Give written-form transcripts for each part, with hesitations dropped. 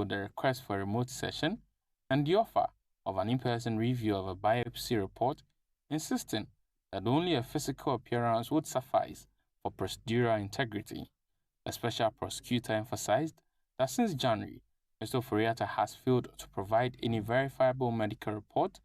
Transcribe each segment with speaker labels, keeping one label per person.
Speaker 1: the request for a remote session and the offer of an in-person review of a biopsy report, insisting that only a physical appearance would suffice for procedural integrity. The special prosecutor emphasized that since January, Mr. Ofori-Atta has failed to provide any verifiable medical report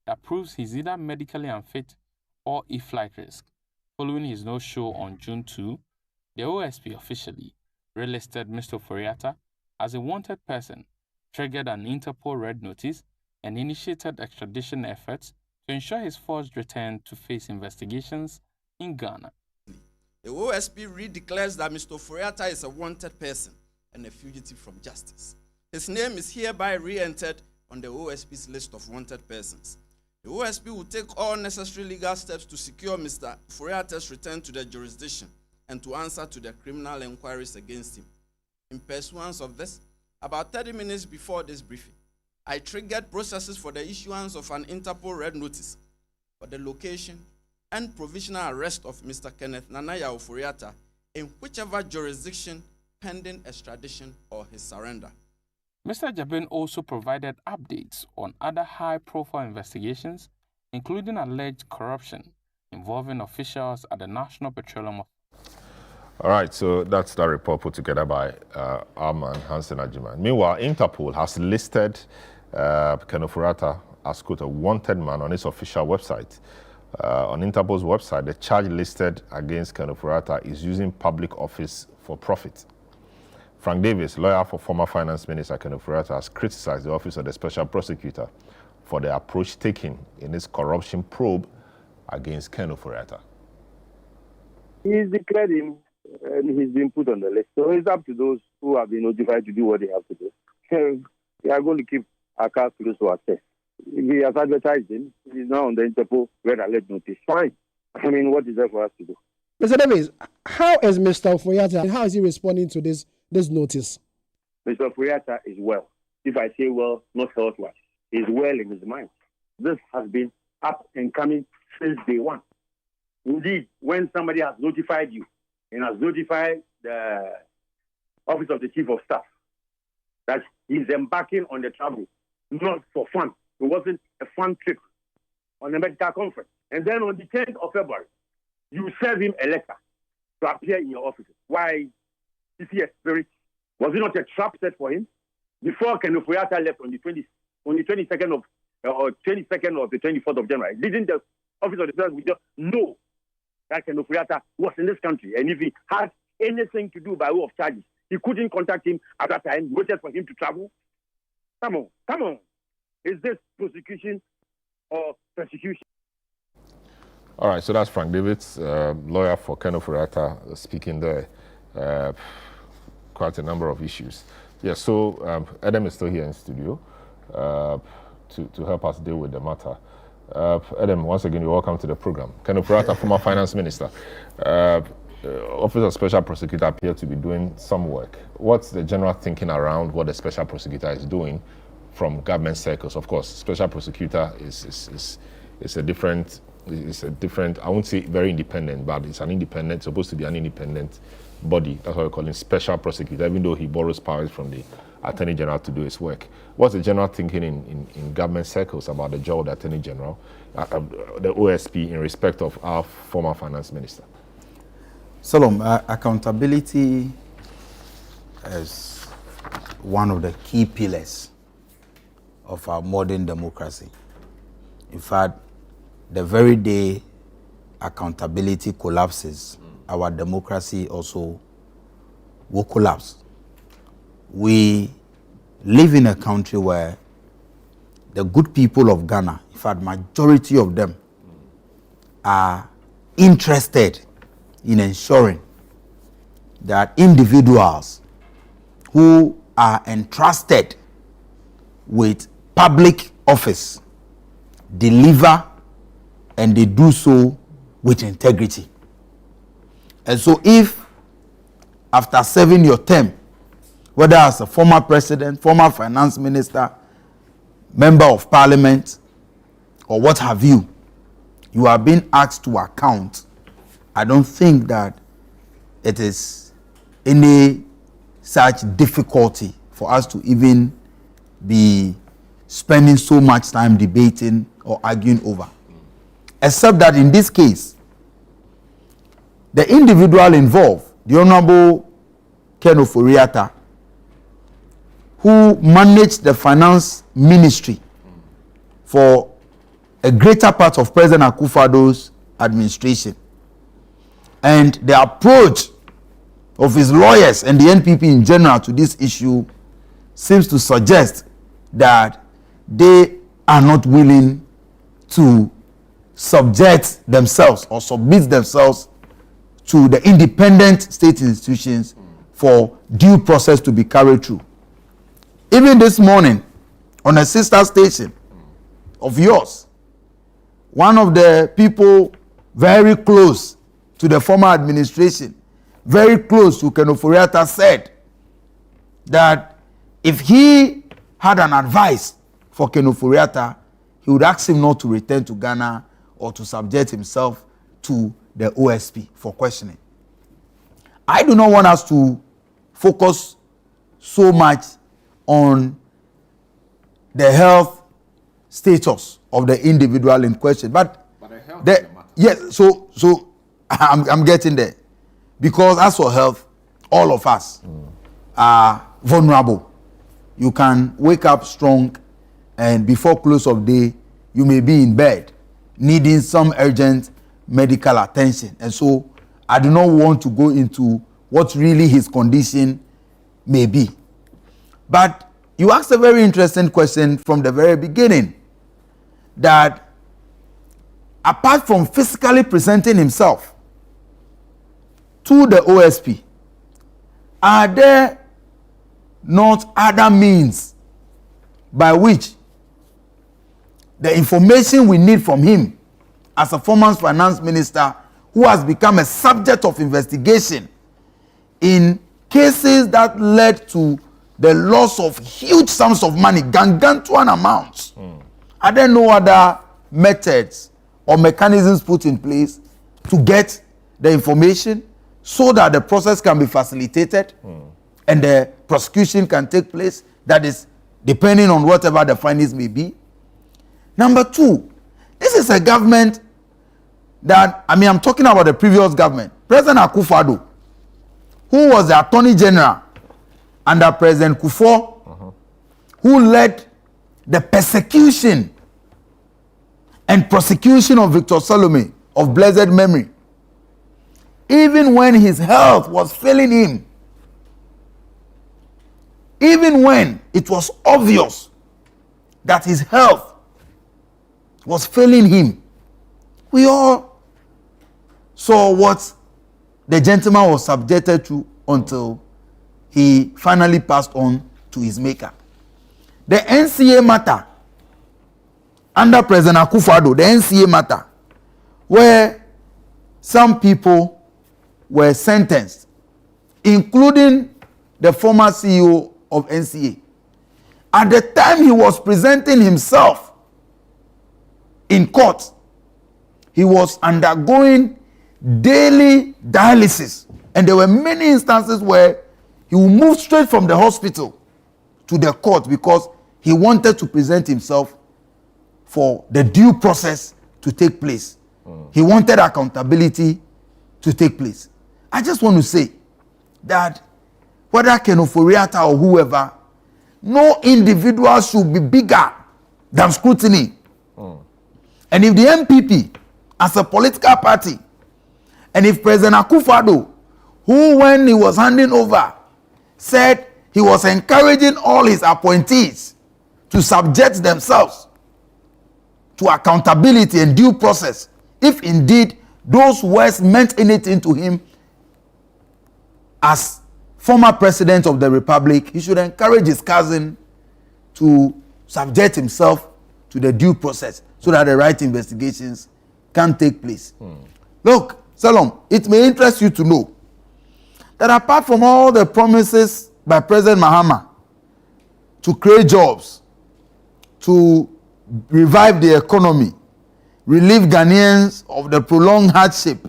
Speaker 1: that proves he's either medically unfit or a flight risk. Following his no-show on June 2, the OSP officially relisted Mr. Ofori-Atta as a wanted person, triggered an Interpol red notice, and initiated extradition efforts to ensure his forced return to face investigations in Ghana.
Speaker 2: The OSP redeclares that Mr. Ofori-Atta is a wanted person and a fugitive from justice. His name is hereby re-entered on the OSP's list of wanted persons. The OSP will take all necessary legal steps to secure Mr. Ofori-Atta's return to the jurisdiction and to answer to the criminal inquiries against him. In pursuance of this, about 30 minutes before this briefing, I triggered processes for the issuance of an Interpol red notice for the location and provisional arrest of Mr. Kenneth Nanaya Ofori-Atta in whichever jurisdiction pending extradition or his surrender.
Speaker 1: Mr. Jabin also provided updates on other high-profile investigations, including alleged corruption involving officials at the National Petroleum Authority.
Speaker 3: All right, so that's that report put together by Arman Hansen Ajiman. Meanwhile, Interpol has listed Ken Ofori-Atta as, quote, a wanted man on its official website. On Interpol's website, the charge listed against Ken Ofori-Atta is using public office for profit. Frank Davis, lawyer for former Finance Minister Ken Ofori-Atta, has criticized the Office of the Special Prosecutor for the approach taken in its corruption probe against Ken Ofori-Atta.
Speaker 4: He's declared him and he's been put on the list. So it's up to those who have been notified to do what they have to do. They are going to keep our cards close to our chest. He has advertised him. He's now on the Interpol red alert notice. Fine. I mean, what is there for us to do?
Speaker 5: Mr. Davis, how is Mr. Ofori-Atta and how is he responding to this notice?
Speaker 4: Mr. Ofori-Atta is well. If I say well, not health-wise. He's well in his mind. This has been up and coming since day one. Indeed, when somebody has notified you and has notified the Office of the Chief of Staff that he's embarking on the travel, not for fun. It wasn't a fun trip on a medical conference. And then on the 10th of February, you serve him a letter to appear in your office. Why? Is he a spirit? Was it not a trap set for him? Before Ken Ofori-Atta left on the 22nd of or 22nd or the 24th of January, didn't the Office of the President know that Ken Ofori-Atta was in this country? And if he had anything to do by way of charges, he couldn't contact him at that time, waited for him to travel? Come on. Is this prosecution or persecution?
Speaker 3: All right, so that's Frank Davis, lawyer for Ken Ofori-Atta, speaking there. Quite a number of issues. Yeah, so Adam is still here in studio to help us deal with the matter. Adam, once again, you're welcome to the program. Ken Ofori-Atta, former finance minister. Office of Special Prosecutor appeared to be doing some work. What's the general thinking around what the Special Prosecutor is doing from government circles? Of course, Special Prosecutor is a different, I won't say very independent, but it's supposed to be an independent body. That's why we call him Special Prosecutor, even though he borrows powers from the Attorney General to do his work. What's the general thinking in government circles about the job of the Attorney General, the OSP, in respect of our former Finance Minister?
Speaker 6: Solom, accountability is one of the key pillars of our modern democracy. In fact, the very day accountability collapses, our democracy also will collapse. We live in a country where the good people of Ghana, in fact, majority of them, are interested in ensuring that individuals who are entrusted with public office deliver, and they do so with integrity. And so if after serving your term, whether as a former president, former finance minister, member of parliament, or what have you, you are being asked to account, I don't think that it is any such difficulty for us to even be spending so much time debating or arguing over. Except that in this case, the individual involved, the Honorable Ken Ofori-Atta, who managed the finance ministry for a greater part of President Akufo-Addo's administration, and the approach of his lawyers and the NPP in general to this issue seems to suggest that they are not willing to subject themselves or submit themselves to the independent state institutions for due process to be carried through. Even this morning, on a sister station of yours, one of the people very close to the former administration, very close to Ken Ofori-Atta, said that if he had an advice for Ken Ofori-Atta, he would ask him not to return to Ghana or to subject himself to the OSP for questioning. I do not want us to focus so much on the health status of the individual in question, but yes, so I'm getting there, because as for health, all of us are vulnerable. You can wake up strong, and before close of day, you may be in bed needing some urgent medical attention. And so I do not want to go into what really his condition may be. But you asked a very interesting question from the very beginning, that apart from physically presenting himself to the OSP, are there not other means by which the information we need from him as a former finance minister who has become a subject of investigation in cases that led to the loss of huge sums of money, gargantuan amounts? Are there no other methods or mechanisms put in place to get the information so that the process can be facilitated and the prosecution can take place, that is, depending on whatever the findings may be? Number two, this is a government that, I'm talking about the previous government. President Akufo-Addo, who was the Attorney General under President Kufuor, who led the persecution and prosecution of Victor Salome of blessed memory, even when his health was failing him, even when it was obvious that his health was failing him, we all saw what the gentleman was subjected to until he finally passed on to his maker. The NCA matter under President Akufo-Addo, the NCA matter, where some people were sentenced, including the former CEO of NCA. At the time he was presenting himself in court, he was undergoing daily dialysis, and there were many instances where he would move straight from the hospital to the court because he wanted to present himself for the due process to take place. He wanted accountability to take place. I just want to say that whether Ken Ofori-Atta or whoever, no individual should be bigger than scrutiny. And if the MPP, as a political party, and if President Akufo-Addo, who when he was handing over, said he was encouraging all his appointees to subject themselves to accountability and due process, if indeed those words meant anything to him as former president of the republic, he should encourage his cousin to subject himself to the due process so that the right investigations can take place. Look, Salom, it may interest you to know that apart from all the promises by President Mahama to create jobs, to revive the economy, relieve Ghanaians of the prolonged hardship,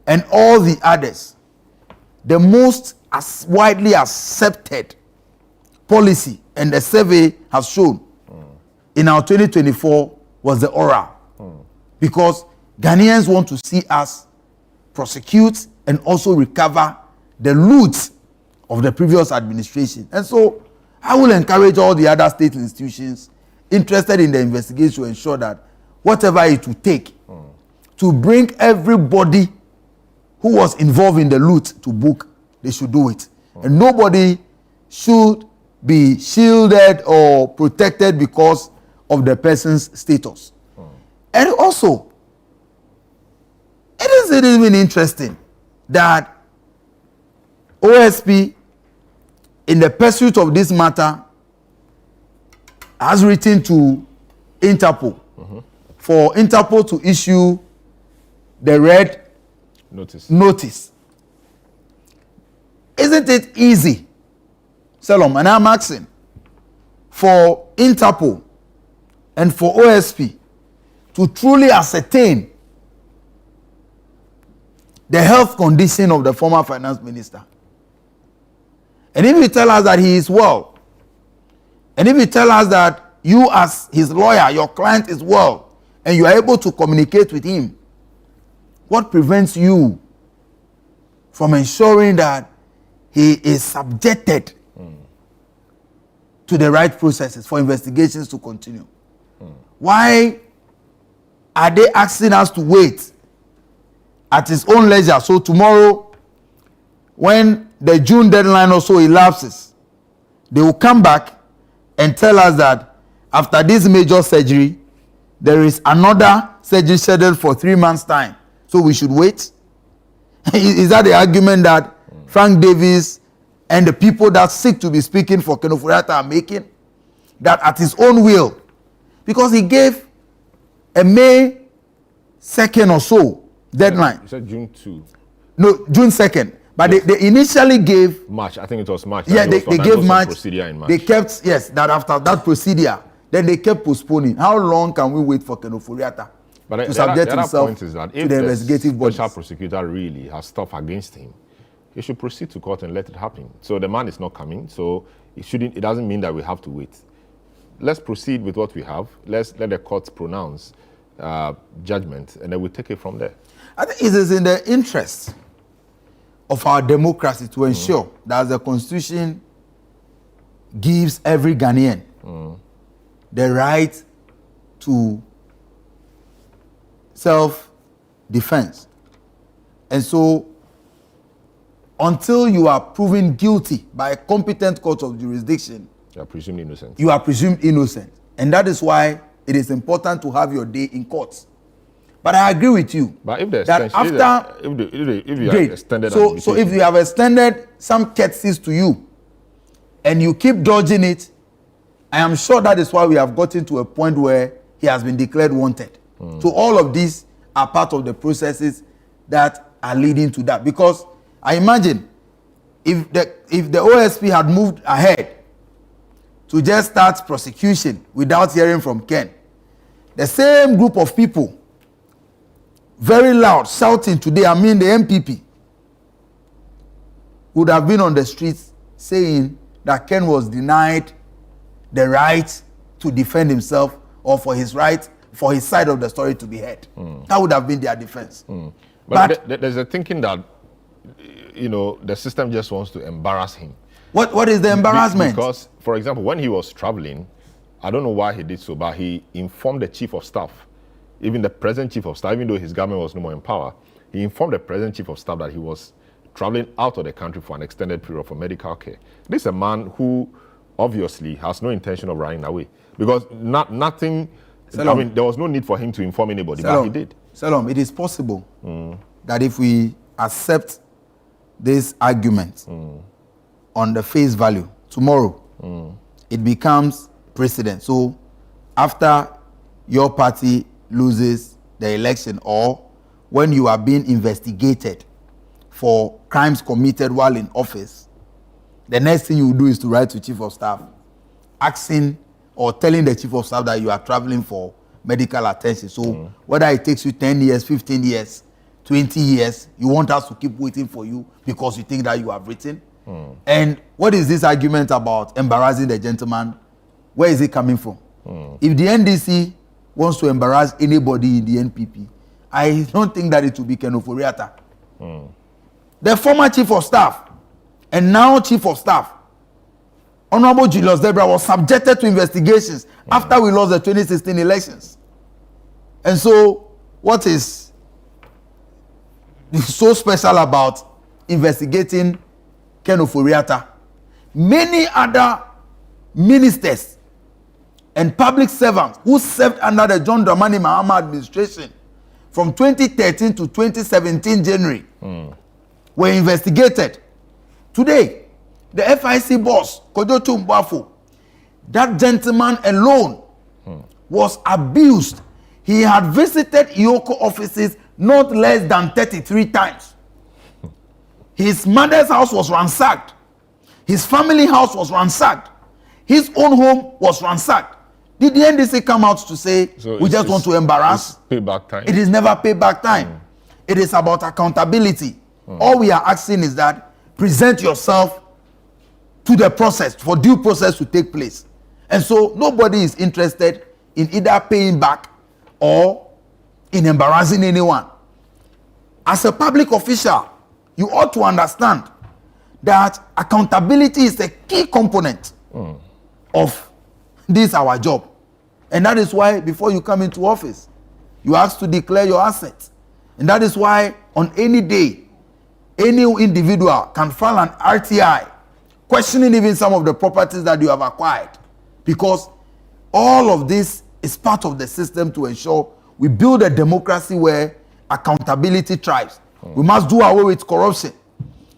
Speaker 6: and all the others, the most widely accepted policy and the survey has shown in our 2024 was the oral. Because Ghanaians want to see us prosecute and also recover the loot of the previous administration. And so I will encourage all the other state institutions interested in the investigation to ensure that whatever it will take to bring everybody who was involved in the loot to book, they should do it. And nobody should be shielded or protected because of the person's status. And also, it is even interesting that OSP, in the pursuit of this matter, has written to Interpol for Interpol to issue the red notice. Isn't it easy, Salom, and I'm asking, for Interpol and for OSP to truly ascertain the health condition of the former finance minister? And if you tell us that he is well, and if you tell us that you as his lawyer, your client is well, and you are able to communicate with him, what prevents you from ensuring that he is subjected to the right processes for investigations to continue? Why are they asking us to wait at his own leisure? So tomorrow, when the June deadline also elapses, they will come back and tell us that after this major surgery, there is another surgery scheduled for 3 months' time. So we should wait? Is that the argument that Frank Davis and the people that seek to be speaking for Ken Ofori-Atta are making? That at his own will, because he gave a May 2nd or so deadline.
Speaker 3: You said June 2.
Speaker 6: No, June 2nd. But
Speaker 3: yes.
Speaker 6: they initially gave
Speaker 3: March. I think it was March.
Speaker 6: Yeah, they gave March.
Speaker 3: Procedure in March.
Speaker 6: They kept, yes, that after that procedure, then they kept postponing. How long can we wait for Ken Ofori-Atta to subject himself to the investigative bodies?
Speaker 3: Special prosecutor really has stuff against him, he should proceed to court and let it happen. So the man is not coming, so it doesn't mean that we have to wait. Let's proceed with what we have. Let's let the courts pronounce judgment, and then we take it from there.
Speaker 6: I think it is in the interest of our democracy to ensure that the Constitution gives every Ghanaian the right to self-defense. And so, until you are proven guilty by a competent court of jurisdiction,
Speaker 3: you are presumed innocent.
Speaker 6: You are presumed innocent. And that is why it is important to have your day in courts. But I agree with you.
Speaker 3: But if there's
Speaker 6: that after
Speaker 3: if you have extended,
Speaker 6: so if you have extended some courtesies to you, and you keep dodging it, I am sure that is why we have gotten to a point where he has been declared wanted. So all of these are part of the processes that are leading to that. Because I imagine if the OSP had moved ahead to just start prosecution without hearing from Ken, the same group of people, very loud, shouting today, I mean the MPP, would have been on the streets saying that Ken was denied the right to defend himself or for his side of the story to be heard. That would have been their defense.
Speaker 3: But there's a thinking that, the system just wants to embarrass him.
Speaker 6: What is the embarrassment?
Speaker 3: Because, for example, when he was traveling, I don't know why he did so, but he informed the chief of staff, even the present chief of staff, even though his government was no more in power, he informed the present chief of staff that he was traveling out of the country for an extended period for medical care. This is a man who obviously has no intention of running away, because nothing. Salom. I mean, there was no need for him to inform anybody, but he did.
Speaker 6: Salom, it is possible that if we accept this argument on the face value, tomorrow it becomes precedent. So after your party loses the election, or when you are being investigated for crimes committed while in office, the next thing you do is to write to chief of staff asking or telling the chief of staff that you are traveling for medical attention. So whether it takes you 10 years, 15 years, 20 years, you want us to keep waiting for you because you think that you have written. And what is this argument about embarrassing the gentleman? Where is it coming from? If the NDC wants to embarrass anybody in the NPP, I don't think that it will be Ken Ofori-Atta. The former chief of staff and now chief of staff, Honorable Julius Debra, was subjected to investigations after we lost the 2016 elections. And so, what is so special about investigating Ken Ofori-Atta? Many other ministers and public servants who served under the John Dramani Mahama administration from 2013 to 2017 January were investigated. Today, the FIC boss, Kojotu Mbafo, that gentleman alone was abused. He had visited Iyoko offices not less than 33 times. His mother's house was ransacked. His family house was ransacked. His own home was ransacked. Did the NDC come out to say, so we just want to embarrass?
Speaker 3: Payback time.
Speaker 6: It is never payback time. It is about accountability. All we are asking is that present yourself to the process, for due process to take place. And so nobody is interested in either paying back or in embarrassing anyone. As a public official, you ought to understand that accountability is a key component of this our job. And that is why before you come into office, you ask to declare your assets. And that is why on any day, any individual can file an RTI questioning even some of the properties that you have acquired. Because all of this is part of the system to ensure we build a democracy where accountability thrives. We must do away with corruption.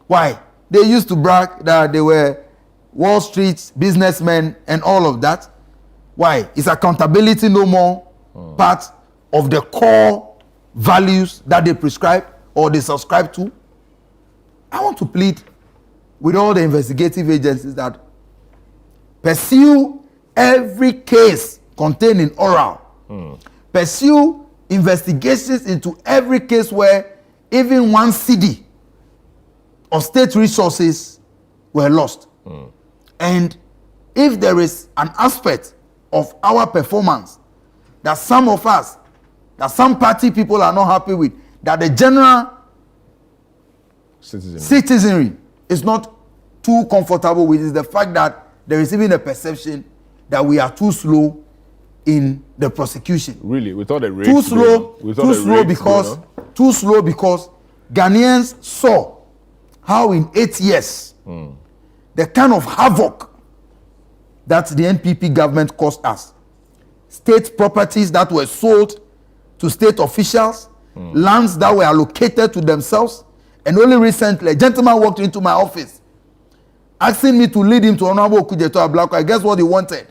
Speaker 6: Why? They used to brag that they were Wall Street businessmen and all of that. Why? Is accountability no more part of the core values that they prescribe or they subscribe to? I want to plead with all the investigative agencies that pursue every case contained in oral. Pursue investigations into every case where even 1 cedi of state resources were lost. And if there is an aspect of our performance that some of us, that some party people are not happy with, that the general citizenry is not too comfortable with, is the fact that there is even a perception that we are too slow in the prosecution.
Speaker 3: Really, with all the rates,
Speaker 6: too slow because Ghanaians saw how in 8 years the kind of havoc that the NPP government caused us. State properties that were sold to state officials, lands that were allocated to themselves. And only recently, a gentleman walked into my office asking me to lead him to Honorable Okujeto Ablako. I guess what he wanted.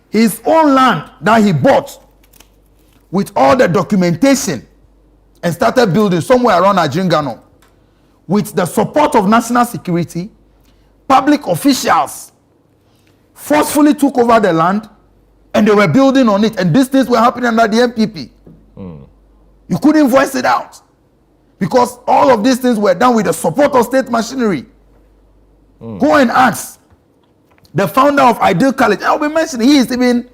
Speaker 6: His own land that he bought with all the documentation and started building somewhere around Ajingano with the support of national security. Public officials forcefully took over the land and they were building on it. And these things were happening under the MPP. You couldn't voice it out because all of these things were done with the support of state machinery. Go and ask the founder of Ideal College. I'll be mentioning he is even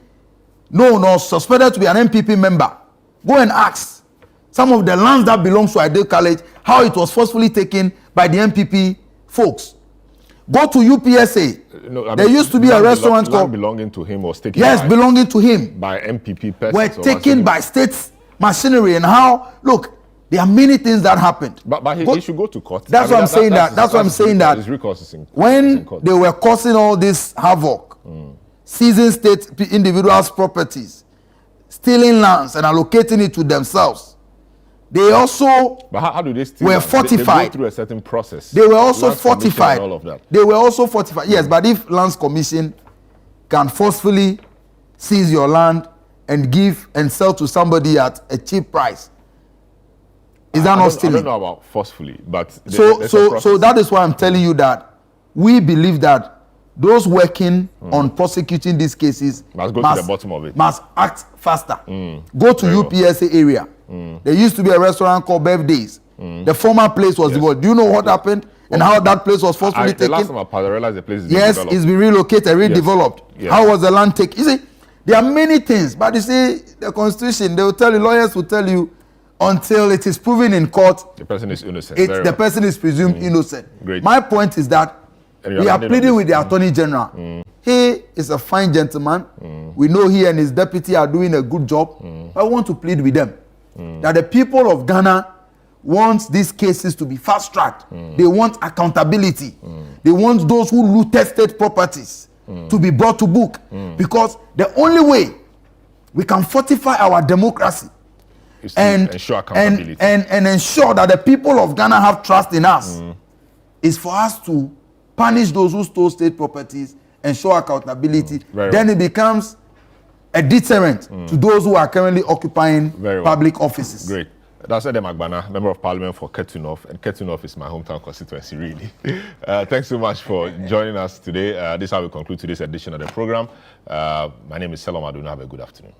Speaker 6: suspected to be an MPP member. Go and ask some of the lands that belongs to Ideal College, how it was forcefully taken by the MPP folks. Go to UPSA. There used to be a restaurant called
Speaker 3: belonging to him was taken.
Speaker 6: Yes, belonging to him
Speaker 3: by MPP persons.
Speaker 6: Were taken by state machinery. And how? Look, there are many things that happened.
Speaker 3: But he should go to court.
Speaker 6: That's what I'm saying. That's what I'm saying. That when they were causing all this havoc, seizing state individuals' properties, stealing lands and allocating it to themselves, they also
Speaker 3: but how do they steal
Speaker 6: were fortified.
Speaker 3: They go through a certain process.
Speaker 6: They were also fortified.
Speaker 3: All of that.
Speaker 6: They were also fortified. Yes, but if Lands Commission can forcefully seize your land and give and sell to somebody at a cheap price, is that not stealing?
Speaker 3: I don't know about forcefully, but
Speaker 6: so that is why I'm telling you that we believe that those working on prosecuting these cases
Speaker 3: must go to the bottom of it.
Speaker 6: Must act faster. Go to UPSA area. There used to be a restaurant called Birthdays. The former place was devoted. Do you know what happened? and how that place was forcefully
Speaker 3: The last
Speaker 6: taken.
Speaker 3: time I realized the place is being
Speaker 6: Yes,
Speaker 3: developed.
Speaker 6: it's been relocated, redeveloped.
Speaker 3: Yes.
Speaker 6: How was the land taken? You see, there are many things, but you see, the constitution, they will tell you, lawyers will tell you, until it is proven in court,
Speaker 3: The person is innocent.
Speaker 6: the person is presumed innocent.
Speaker 3: Great.
Speaker 6: My point is that we are pleading with the Attorney General. He is a fine gentleman. We know he and his deputy are doing a good job. I want to plead with them that the people of Ghana want these cases to be fast-tracked. They want accountability. They want those who looted state properties to be brought to book. Because the only way we can fortify our democracy and
Speaker 3: ensure accountability.
Speaker 6: and ensure that the people of Ghana have trust in us is for us to punish those who stole state properties and show accountability. Then it becomes a deterrent to those who are currently occupying public offices.
Speaker 3: Great. That's Edem Agbana, Member of Parliament for Ketu North, and Ketu North is my hometown constituency, really. Thanks so much for joining us today. This is how we conclude today's edition of the program. My name is Selam Aduna. Have a good afternoon.